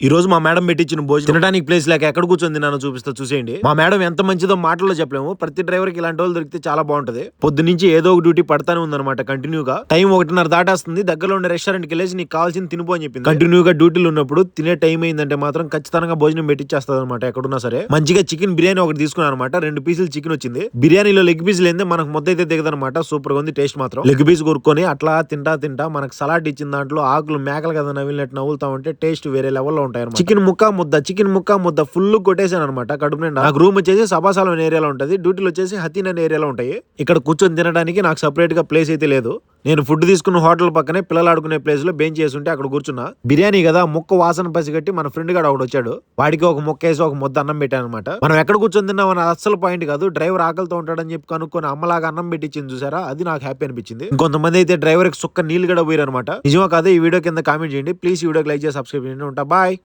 ఈ రోజు మా మేడం పెట్టించిన భోజనం తినడానికి ప్లేస్ లేక ఎక్కడ కూర్చొని తిన్నానో చూపిస్తా చూసేయండి. మా మేడం ఎంత మంచిదో మాటల్లో చెప్పలేము. ప్రతి డ్రైవర్ కి ఇలాంటి వాళ్ళు దొరికితే చాలా బాగుంటది. పొద్దు నుంచి ఏదో ఒక డ్యూటీ పడతానే ఉందన్నమాట కంటిన్యూగా. టైం 1:30 దాటేస్తుంది. దగ్గరలో ఉన్న రెస్టారెంట్ కి వెళ్ళేసి నీకు కావాల్సింది తినిపో అని చెప్పింది. కంటిన్యూగా డ్యూటీలు ఉన్నప్పుడు తినే టైం అయిందంటే మాత్రం ఖచ్చితంగా భోజనం పెట్టించేస్తుంది అనమాట ఎక్కడున్నా సరే. మంచిగా చికెన్ బిర్యానీ ఒకటి తీసుకున్నాను అనమాట. 2 పీసులు చికెన్ వచ్చింది. బిర్యానీలో లెగ్ పీస్ లేదే మనకు ముద్ద అయితే దిగదనమాట. సూపర్ గా ఉంది టేస్ట్ మాత్రం. లెగ్ పీస్ కొరుక్కొని అట్లా తింటా మనకు సలాడ్ ఇచ్చిన దాంట్లో ఆకులు మేకలు కదా నవ్వినట్టు నవ్వులుతా ఉంటే టేస్ట్ వేరే లెవెల్లో ఉంటాయి అనమాట. చికెన్ ముక్క ముద్ద ఫుల్ కొట్టేసాను అనమాట కడుపు నిండా. నాకు రూమ్ వచ్చేసి సభాసాలం ఏరియాలో ఉంటది. డ్యూటీలు వచ్చేసి హతీన్ అనే ఏరియాలో ఉంటాయి. ఇక్కడ కూర్చొని తినడానికి నాకు సెపరేట్ గా ప్లేస్ అయితే లేదు. నేను ఫుడ్ తీసుకున్న హోటల్ పక్కనే పిల్లలు ఆడుకునే ప్లేస్ లో బెంచ్ చేసి ఉంటే అక్కడ కూర్చున్నా. బిర్యానీ కదా ముక్క వాసన పసిగట్టి మన ఫ్రెండ్ గాడు ఒకడు వచ్చాడు. వాడికి ఒక ముక్క వేసి ఒక ముద్ద అన్నం పెట్టాను అనమాట. మనం ఎక్కడ కూర్చొని తిన్నాం అని అస్సలు పాయింట్ కాదు. డ్రైవర్ ఆకలితో ఉంటాడని చెప్పి కనుక్కొని అమ్మలాగా అన్నం పెట్టించింది చూసారా, అది నాకు హ్యాపీ అనిపించింది. ఇంకొంతమంది అయితే డ్రైవర్ కి సుక్క నీళ్ళు కూడా పోయారు అనమాట. నిజమా కాదు ఈ వీడియో కింద కామెంట్ చేయండి ప్లీజ్. ఈ వీడియోకి లైక్ చేసి సబ్స్క్రైబ్ చేయండి. ఉంటా బాయ్.